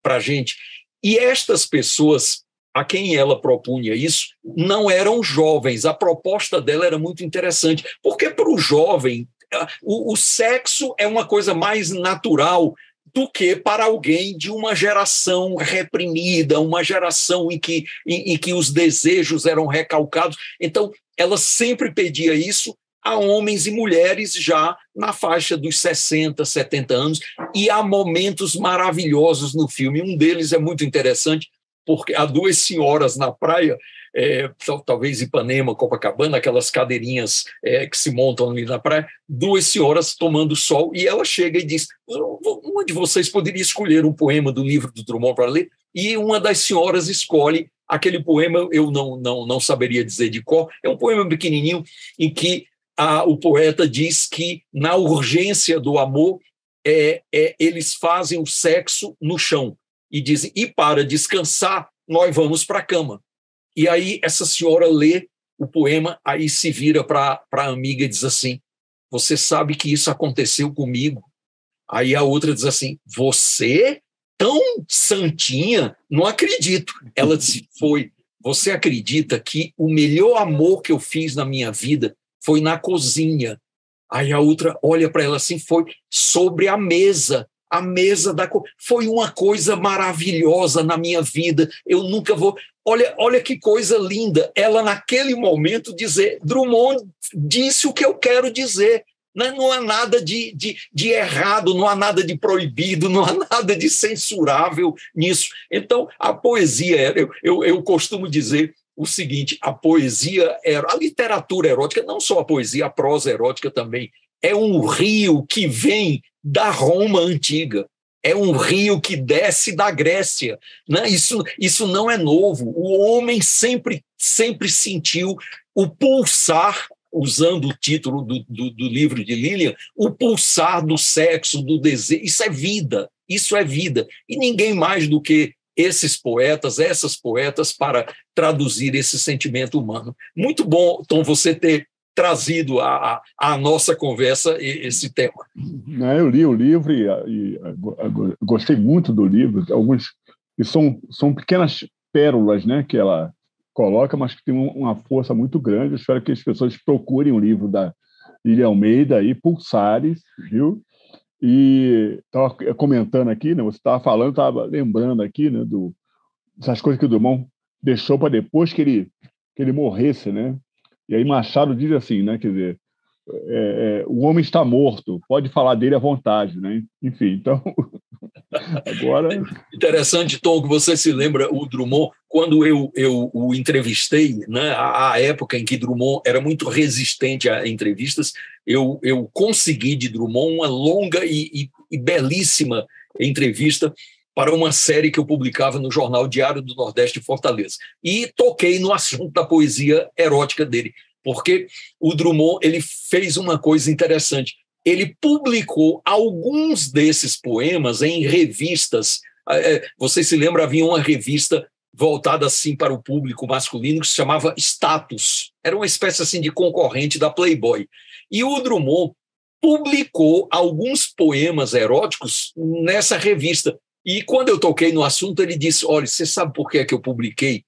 para a gente. E estas pessoas a quem ela propunha isso não eram jovens. A proposta dela era muito interessante, porque para o jovem o sexo é uma coisa mais natural do que para alguém de uma geração reprimida, uma geração em que os desejos eram recalcados. Então, ela sempre pedia isso a homens e mulheres já na faixa dos 60, 70 anos, e há momentos maravilhosos no filme. Um deles é muito interessante, porque há duas senhoras na praia, talvez Ipanema, Copacabana, aquelas cadeirinhas que se montam ali na praia, duas senhoras tomando sol, e ela chega e diz: uma de vocês poderia escolher um poema do livro do Drummond para ler? E uma das senhoras escolhe aquele poema, eu não saberia dizer de cor, é um poema pequenininho em que o poeta diz que, na urgência do amor, eles fazem o sexo no chão e dizem: e para descansar, nós vamos para a cama. E aí essa senhora lê o poema, aí se vira para a amiga e diz assim: você sabe que isso aconteceu comigo? Aí a outra diz assim: você? Tão santinha? Não acredito. Ela disse: foi. Você acredita que o melhor amor que eu fiz na minha vida foi na cozinha? Aí a outra olha para ela assim: foi sobre a mesa foi uma coisa maravilhosa na minha vida, eu nunca vou... Olha que coisa linda, ela naquele momento dizer: Drummond disse o que eu quero dizer, não há nada de errado, não há nada de proibido, não há nada de censurável nisso. Então, a poesia, eu costumo dizer o seguinte: a poesia, a literatura erótica, não só a poesia, a prosa erótica também, é um rio que vem da Roma antiga, é um rio que desce da Grécia, né? Isso não é novo. O homem sempre sentiu o pulsar, usando o título do livro de Lilian, o pulsar do sexo, do desejo. Isso é vida. E ninguém mais do que esses poetas, essas poetas, para traduzir esse sentimento humano. Muito bom, Tom, você ter trazido à nossa conversa esse tema. Eu li o livro e gostei muito do livro. Alguns que são pequenas pérolas, né, que ela coloca, mas que tem uma força muito grande. Eu espero que as pessoas procurem o livro da Lília Almeida e Pulsares, viu? E estava comentando aqui, né, você estava falando, estava lembrando aqui, né, dessas coisas que o Drummond deixou para depois que ele morresse, né? E aí Machado diz assim, né? Quer dizer, o homem está morto, pode falar dele à vontade, né? Enfim, então, agora... Interessante, Tom, que você se lembra o Drummond, quando eu o entrevistei, né, à época em que Drummond era muito resistente a entrevistas, eu consegui de Drummond uma longa e belíssima entrevista para uma série que eu publicava no jornal Diário do Nordeste de Fortaleza. E toquei no assunto da poesia erótica dele, porque o Drummond ele fez uma coisa interessante. Ele publicou alguns desses poemas em revistas. Você se lembra, havia uma revista voltada assim para o público masculino que se chamava Status. Era uma espécie assim de concorrente da Playboy. E o Drummond publicou alguns poemas eróticos nessa revista. E quando eu toquei no assunto, ele disse: olha, você sabe por que eu publiquei?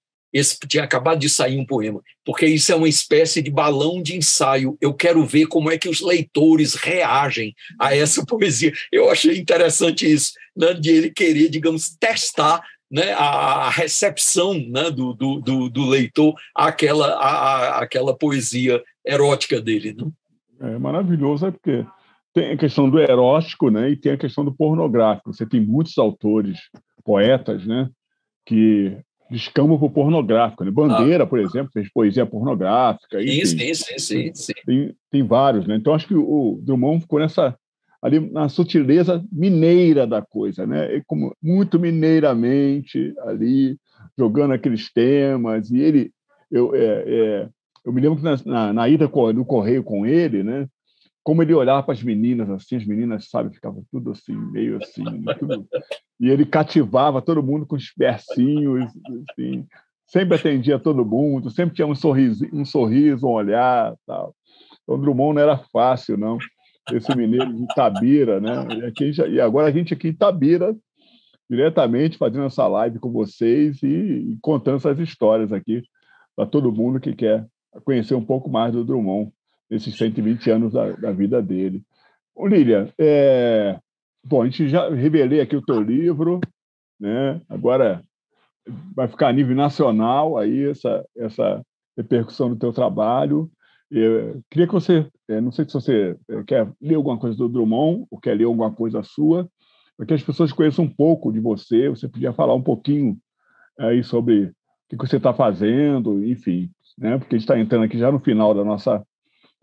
Tinha acabado de sair um poema, porque isso é uma espécie de balão de ensaio. Eu quero ver como é que os leitores reagem a essa poesia. Eu achei interessante isso, né, de ele querer, digamos, testar, né, a recepção, né, do leitor àquela poesia erótica dele. Né? É maravilhoso, porque tem a questão do erótico, né, e tem a questão do pornográfico. Você tem muitos autores, poetas, né, que descambam para o pornográfico. Né? Bandeira, por exemplo, fez poesia pornográfica. Enfim, Sim. tem vários. Né? Então, acho que o Drummond ficou ali na sutileza mineira da coisa, né? E como muito mineiramente ali jogando aqueles temas. E ele, eu me lembro que na ida do Correio com ele, né? Como ele olhava para as meninas, sabe, ficavam tudo assim, meio assim, tudo. E ele cativava todo mundo com os versinhos, assim, sempre atendia todo mundo, sempre tinha um sorriso, um olhar, tal. Então, Drummond não era fácil, não. Esse mineiro de Itabira, né? E agora a gente aqui em Itabira, diretamente fazendo essa live com vocês e contando essas histórias aqui para todo mundo que quer conhecer um pouco mais do Drummond, nesses 120 anos da vida dele. Ô, Lília, bom, a gente já revelei aqui o teu livro, né? Agora vai ficar a nível nacional aí essa repercussão do teu trabalho. Eu queria que você, não sei se você quer ler alguma coisa do Drummond ou quer ler alguma coisa sua, para que as pessoas conheçam um pouco de você. Você podia falar um pouquinho aí sobre o que você está fazendo, enfim, né? Porque a gente está entrando aqui já no final da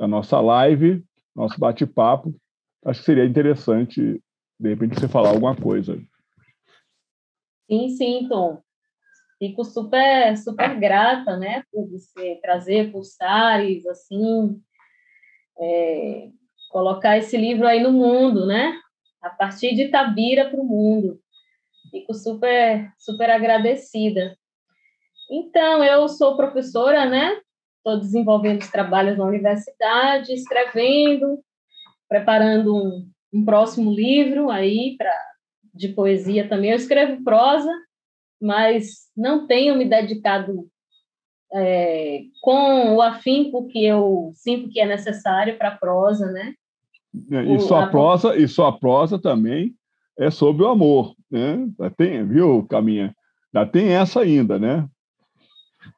nossa live, nosso bate-papo. Acho que seria interessante, de repente, você falar alguma coisa. Sim, Tom. Fico super, super grata, né, por você trazer Pulsares, assim, colocar esse livro aí no mundo, né, a partir de Itabira para o mundo. Fico super, super agradecida. Então, eu sou professora, né, estou desenvolvendo os trabalhos na universidade, escrevendo, preparando um próximo livro aí de poesia também. Eu escrevo prosa, mas não tenho me dedicado com o afinco que eu sinto que é necessário para a prosa, né? E sua prosa também é sobre o amor, né? Tem, viu, Caminha? Já tem essa ainda, né?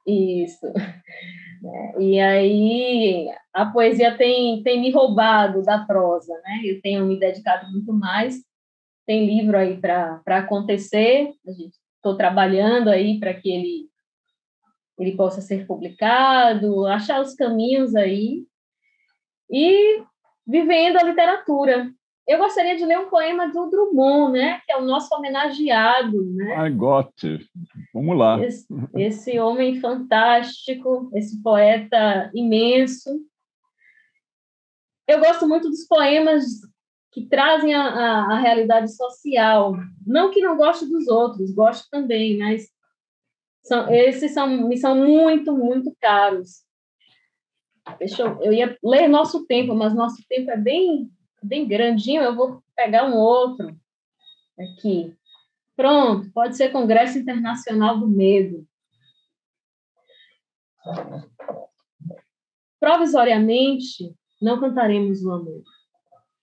Isso. E aí a poesia tem me roubado da prosa, né? Eu tenho me dedicado muito mais. Tem livro aí para acontecer. Estou trabalhando aí para que ele possa ser publicado, achar os caminhos aí e vivendo a literatura. Eu gostaria de ler um poema do Drummond, né, que é o nosso homenageado, né? I got it. Vamos lá. Esse homem fantástico, esse poeta imenso. Eu gosto muito dos poemas que trazem a realidade social. Não que não goste dos outros, gosto também, mas me são muito, muito caros. Eu ia ler Nosso Tempo, mas Nosso Tempo é bem, bem grandinho, eu vou pegar um outro aqui. Pronto, pode ser Congresso Internacional do Medo. Provisoriamente, não cantaremos o amor,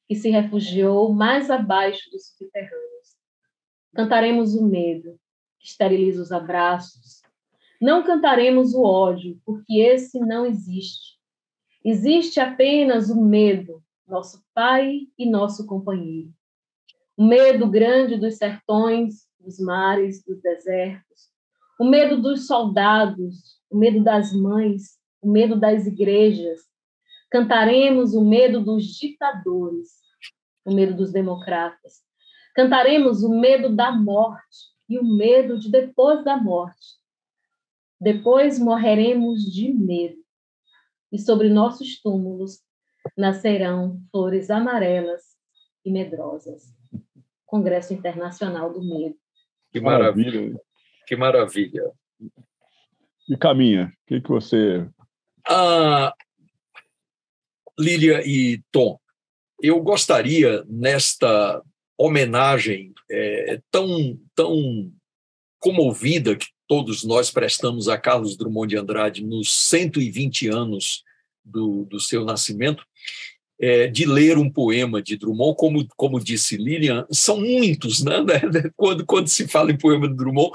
que se refugiou mais abaixo dos subterrâneos. Cantaremos o medo, que esteriliza os abraços. Não cantaremos o ódio, porque esse não existe. Existe apenas o medo, nosso pai e nosso companheiro. O medo grande dos sertões, dos mares, dos desertos. O medo dos soldados, o medo das mães, o medo das igrejas. Cantaremos o medo dos ditadores, o medo dos democratas. Cantaremos o medo da morte e o medo de depois da morte. Depois morreremos de medo. E sobre nossos túmulos nascerão flores amarelas e medrosas. Congresso Internacional do Medo. Que maravilha. Que maravilha. E Caminha, o que você... Lília e Tom, eu gostaria, nesta homenagem tão comovida que todos nós prestamos a Carlos Drummond de Andrade nos 120 anos do seu nascimento, de ler um poema de Drummond, como disse Lilian, são muitos, né? Quando se fala em poema de Drummond,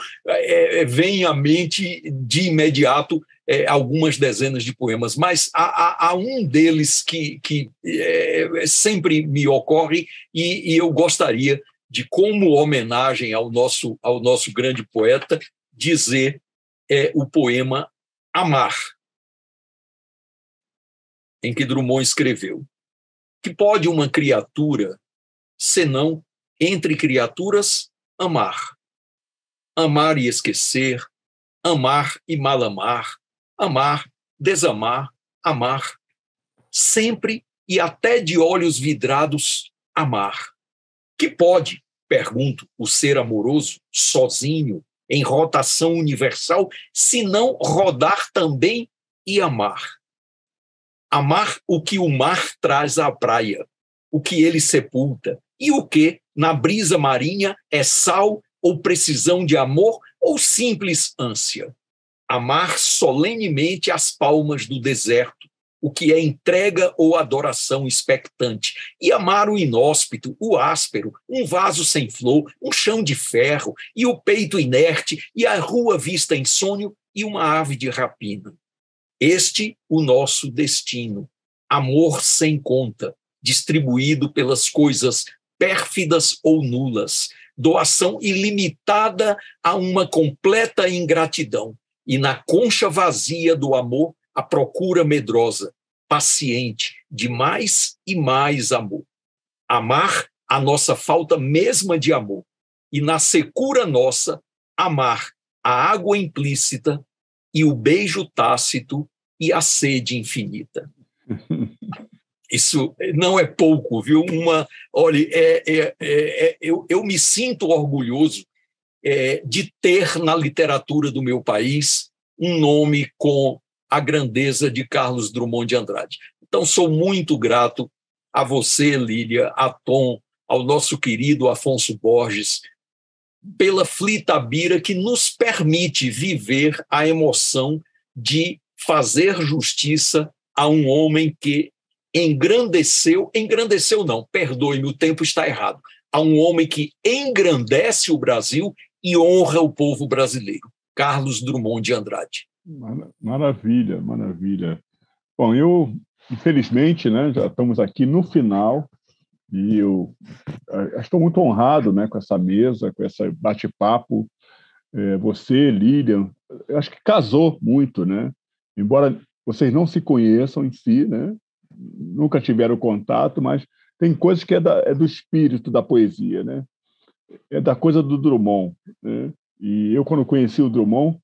vem à mente de imediato algumas dezenas de poemas, mas há um deles que sempre me ocorre e eu gostaria de, como homenagem ao nosso grande poeta, dizer o poema Amar, em que Drummond escreveu: que pode uma criatura senão, entre criaturas, amar. Amar e esquecer, amar e mal amar, amar, desamar, amar. Sempre e até de olhos vidrados, amar. Que pode, pergunto, o ser amoroso, sozinho, em rotação universal, se não rodar também e amar? Amar o que o mar traz à praia, o que ele sepulta, e o que, na brisa marinha, é sal ou precisão de amor ou simples ânsia. Amar solenemente as palmas do deserto, o que é entrega ou adoração expectante, e amar o inóspito, o áspero, um vaso sem flor, um chão de ferro, e o peito inerte, e a rua vista em sonho, e uma ave de rapina. Este o nosso destino, amor sem conta, distribuído pelas coisas pérfidas ou nulas, doação ilimitada a uma completa ingratidão, e na concha vazia do amor, a procura medrosa, paciente, de mais e mais amor. Amar a nossa falta mesma de amor, e na secura nossa, amar a água implícita e o beijo tácito e a sede infinita. Isso não é pouco, viu? Olha, eu me sinto orgulhoso de ter na literatura do meu país um nome com a grandeza de Carlos Drummond de Andrade. Então, sou muito grato a você, Lília, a Tom, ao nosso querido Afonso Borges, pela Flitabira, que nos permite viver a emoção de fazer justiça a um homem que engrandeceu não, perdoe-me, o tempo está errado, a um homem que engrandece o Brasil e honra o povo brasileiro, Carlos Drummond de Andrade. Maravilha, maravilha. Bom, infelizmente, né, já estamos aqui no final e eu estou muito honrado, né, com essa mesa, com esse bate-papo. Você, Lilian, eu acho que casou muito, né? Embora vocês não se conheçam em si, né? Nunca tiveram contato, mas tem coisas que é do espírito da poesia, né? É da coisa do Drummond, né? E eu, quando conheci o Drummond,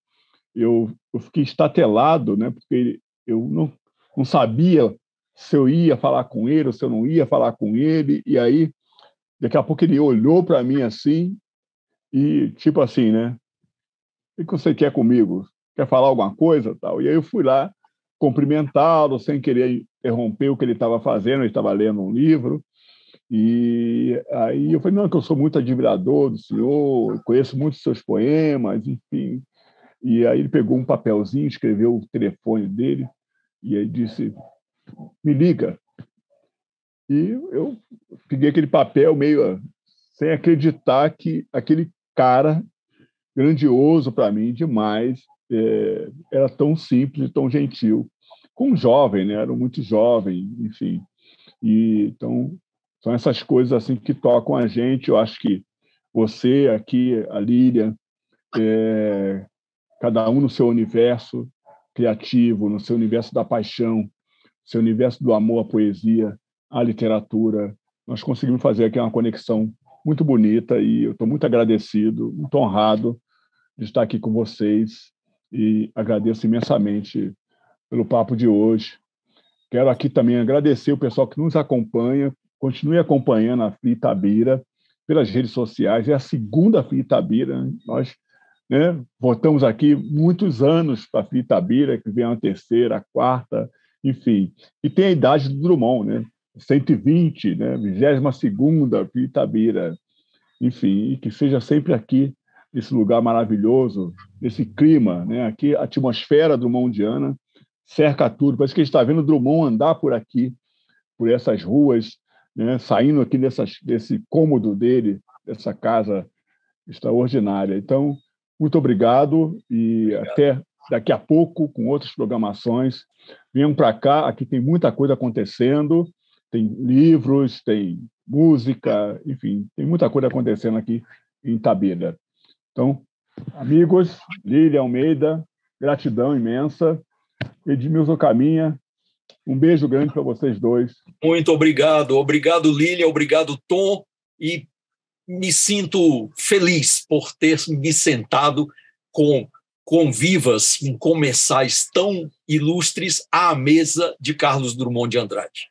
eu fiquei estatelado, né? Porque eu não sabia se eu ia falar com ele ou se eu não ia falar com ele. E aí, daqui a pouco, ele olhou para mim assim e, tipo assim, né? O que você quer comigo? Quer falar alguma coisa? Tal. E aí eu fui lá cumprimentá-lo, sem querer interromper o que ele estava fazendo. Ele estava lendo um livro. E aí eu falei, não, que eu sou muito admirador do senhor, conheço muito os seus poemas, enfim. E aí ele pegou um papelzinho, escreveu o telefone dele, e aí disse, me liga. E eu peguei aquele papel meio sem acreditar que aquele cara, grandioso para mim, demais, era tão simples e tão gentil. Com um jovem, né? Era muito jovem, enfim. E, então, são essas coisas assim que tocam a gente. Eu acho que você aqui, a Lília, cada um no seu universo criativo, no seu universo da paixão, no seu universo do amor à poesia, à literatura. Nós conseguimos fazer aqui uma conexão muito bonita e eu estou muito agradecido, muito honrado de estar aqui com vocês e agradeço imensamente pelo papo de hoje. Quero aqui também agradecer o pessoal que nos acompanha, continue acompanhando a Flitabira pelas redes sociais, é a segunda Flitabira, nós votamos aqui muitos anos para a Flitabira, que vem a terceira, a quarta, enfim. E tem a idade do Drummond, né? 120, né? 22ª Flitabira, enfim, e que seja sempre aqui, nesse lugar maravilhoso, nesse clima, né? Aqui a atmosfera drummondiana cerca tudo, parece que a gente está vendo o Drummond andar por aqui, por essas ruas, né? Saindo aqui desse cômodo dele, dessa casa extraordinária. Então, muito obrigado e até daqui a pouco com outras programações. Venham para cá, aqui tem muita coisa acontecendo, tem livros, tem música, enfim, tem muita coisa acontecendo aqui em Itabira. Então, amigos, Lília Almeida, gratidão imensa. Edmilson Caminha, um beijo grande para vocês dois. Muito obrigado. Obrigado, Lília. Obrigado, Tom. e me sinto feliz por ter me sentado com convivas, com comensais tão ilustres à mesa de Carlos Drummond de Andrade.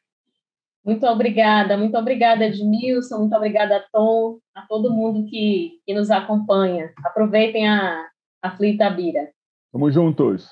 Muito obrigada, Edmilson, muito obrigada, Tom, a todo mundo que nos acompanha. Aproveitem a Flitabira. Vamos juntos.